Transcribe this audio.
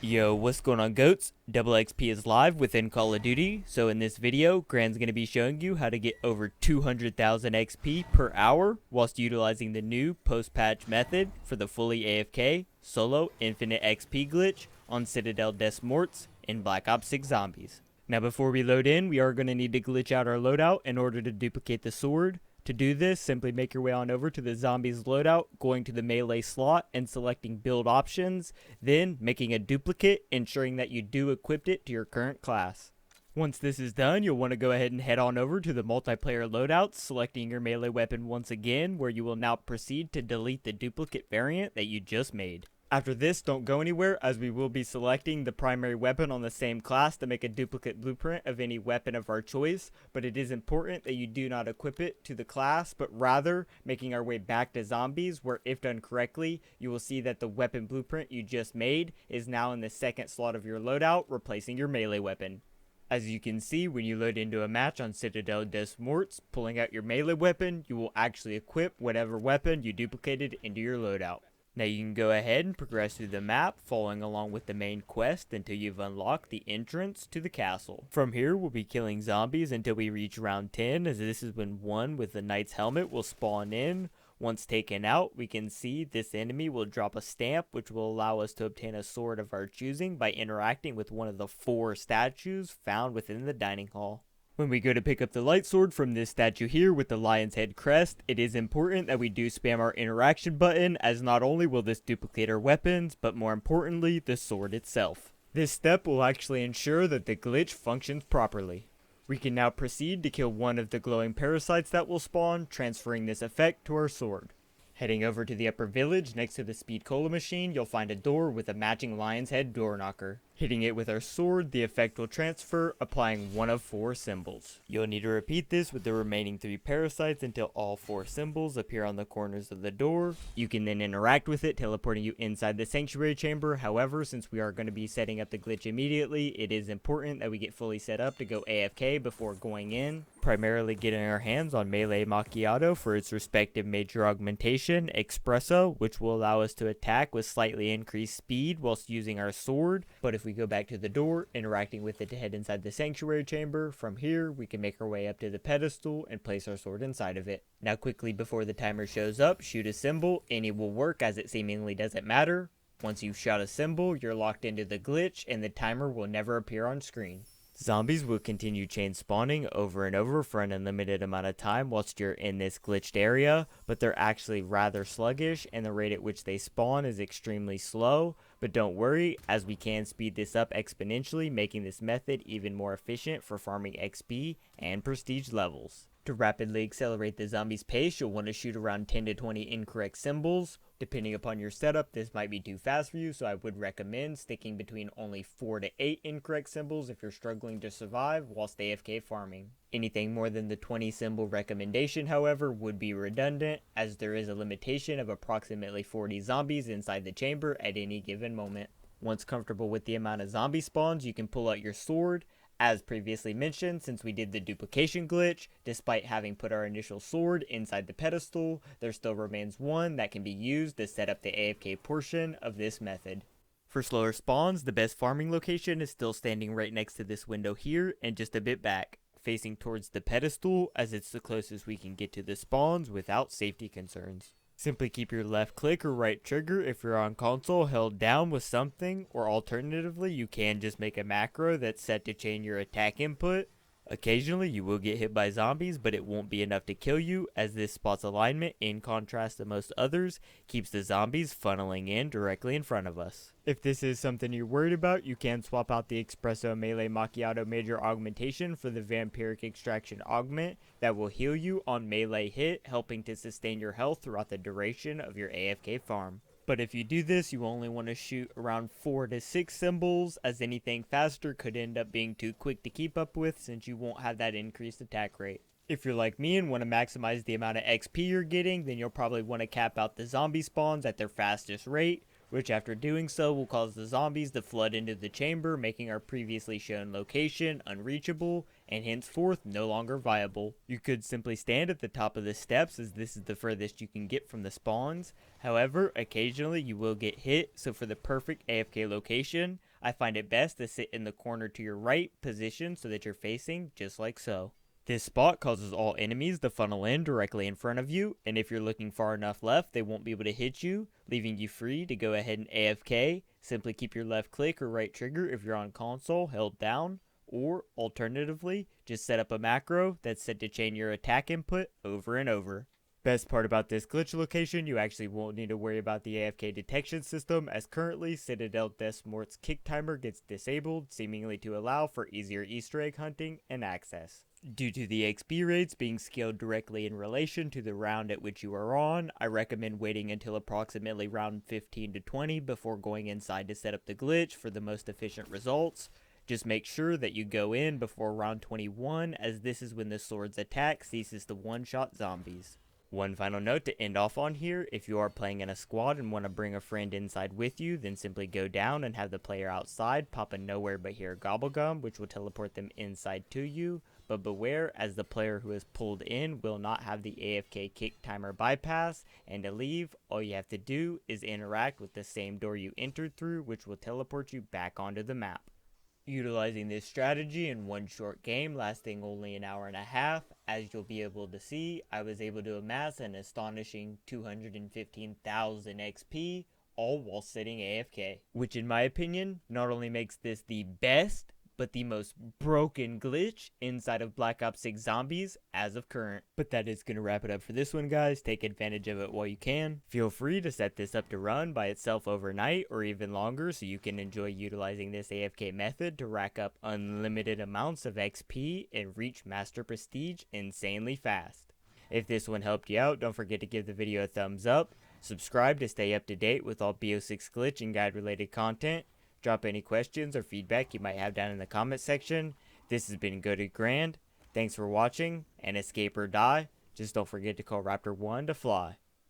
Yo, what's going on, goats? Double XP is live within Call of Duty, so in this video, Grand's going to be showing you how to get over 200,000 XP per hour whilst utilizing the new post-patch method for the fully AFK solo infinite XP glitch on Citadelle Des Morts in Black Ops 6 Zombies. Now before we load in, we are going to need to glitch out our loadout in order to duplicate the sword. To do this, simply make your way on over to the zombies loadout, going to the melee slot and selecting build options, then making a duplicate, ensuring that you do equip it to your current class. Once this is done, you'll want to go ahead and head on over to the multiplayer loadout, selecting your melee weapon once again, where you will now proceed to delete the duplicate variant that you just made. After this, don't go anywhere, as we will be selecting the primary weapon on the same class to make a duplicate blueprint of any weapon of our choice, but it is important that you do not equip it to the class, but rather making our way back to zombies, where if done correctly, you will see that the weapon blueprint you just made is now in the second slot of your loadout, replacing your melee weapon. As you can see, when you load into a match on Citadelle Des Morts, pulling out your melee weapon, you will actually equip whatever weapon you duplicated into your loadout. Now you can go ahead and progress through the map, following along with the main quest until you've unlocked the entrance to the castle. From here, we'll be killing zombies until we reach round 10, as this is when one with the knight's helmet will spawn in. Once taken out, we can see this enemy will drop a stamp, which will allow us to obtain a sword of our choosing by interacting with one of the 4 statues found within the dining hall. When we go to pick up the light sword from this statue here with the lion's head crest, it is important that we do spam our interaction button, as not only will this duplicate our weapons, but more importantly, the sword itself. This step will actually ensure that the glitch functions properly. We can now proceed to kill one of the glowing parasites that will spawn, transferring this effect to our sword. Heading over to the upper village next to the speed cola machine, you'll find a door with a matching lion's head door knocker. Hitting it with our sword, the effect will transfer, applying one of 4 symbols. You'll need to repeat this with the remaining 3 parasites until all 4 symbols appear on the corners of the door. You can then interact with it, teleporting you inside the sanctuary chamber. However, since we are going to be setting up the glitch immediately, it is important that we get fully set up to go AFK before going in. Primarily getting our hands on Melee Macchiato for its respective major augmentation, Espresso, which will allow us to attack with slightly increased speed whilst using our sword. But if we go back to the door, interacting with it to head inside the sanctuary chamber, from here we can make our way up to the pedestal and place our sword inside of it. Now quickly before the timer shows up, shoot a symbol. Any will work, as it seemingly doesn't matter. Once you've shot a symbol, you're locked into the glitch and the timer will never appear on screen. Zombies will continue chain spawning over and over for an unlimited amount of time whilst you're in this glitched area, but they're actually rather sluggish and the rate at which they spawn is extremely slow. But don't worry, as we can speed this up exponentially, making this method even more efficient for farming XP and prestige levels. To rapidly accelerate the zombies' pace, you'll want to shoot around 10 to 20 incorrect symbols. Depending upon your setup, this might be too fast for you, so I would recommend sticking between only 4 to 8 incorrect symbols if you're struggling to survive whilst AFK farming. Anything more than the 20 symbol recommendation, however, would be redundant, as there is a limitation of approximately 40 zombies inside the chamber at any given moment. Once comfortable with the amount of zombie spawns, you can pull out your sword. As previously mentioned, since we did the duplication glitch, despite having put our initial sword inside the pedestal, there still remains one that can be used to set up the AFK portion of this method. For slower spawns, the best farming location is still standing right next to this window here and just a bit back, facing towards the pedestal, as it's the closest we can get to the spawns without safety concerns. Simply keep your left click or right trigger if you're on console held down with something, or alternatively you can just make a macro that's set to chain your attack input. Occasionally you will get hit by zombies, but it won't be enough to kill you, as this spot's alignment, in contrast to most others, keeps the zombies funneling in directly in front of us. If this is something you're worried about, you can swap out the Espresso Melee Macchiato Major Augmentation for the Vampiric Extraction Augment that will heal you on melee hit, helping to sustain your health throughout the duration of your AFK farm. But if you do this, you only want to shoot around 4 to 6 symbols, as anything faster could end up being too quick to keep up with, since you won't have that increased attack rate. If you're like me and want to maximize the amount of XP you're getting, then you'll probably want to cap out the zombie spawns at their fastest rate, which after doing so will cause the zombies to flood into the chamber, making our previously shown location unreachable and henceforth no longer viable. You could simply stand at the top of the steps, as this is the furthest you can get from the spawns. However, occasionally you will get hit, so for the perfect AFK location, I find it best to sit in the corner to your right position so that you're facing just like so. This spot causes all enemies to funnel in directly in front of you, and if you're looking far enough left, they won't be able to hit you, leaving you free to go ahead and AFK. Simply keep your left click or right trigger if you're on console held down, or alternatively, just set up a macro that's set to chain your attack input over and over. Best part about this glitch location, you actually won't need to worry about the AFK detection system, as currently Citadelle Des Morts kick timer gets disabled, seemingly to allow for easier Easter egg hunting and access. Due to the XP rates being scaled directly in relation to the round at which you are on, I recommend waiting until approximately round 15 to 20 before going inside to set up the glitch for the most efficient results. Just make sure that you go in before round 21, as this is when the sword's attack ceases to one-shot zombies. One final note to end off on here, if you are playing in a squad and want to bring a friend inside with you, then simply go down and have the player outside pop a nowhere but here gobblegum, which will teleport them inside to you. But beware, as the player who is pulled in will not have the AFK kick timer bypass, and to leave, all you have to do is interact with the same door you entered through, which will teleport you back onto the map. Utilizing this strategy in one short game lasting only an hour and a half, as you'll be able to see, I was able to amass an astonishing 215,000 XP, all while sitting AFK. Which in my opinion, not only makes this the best, but the most broken glitch inside of Black Ops 6 Zombies as of current. But that is going to wrap it up for this one, guys. Take advantage of it while you can. Feel free to set this up to run by itself overnight or even longer so you can enjoy utilizing this AFK method to rack up unlimited amounts of XP and reach Master Prestige insanely fast. If this one helped you out, don't forget to give the video a thumbs up. Subscribe to stay up to date with all BO6 glitch and guide related content. Drop any questions or feedback you might have down in the comment section. This has been Goated Grand. Thanks for watching, and escape or die. Just don't forget to call Raptor 1 to fly.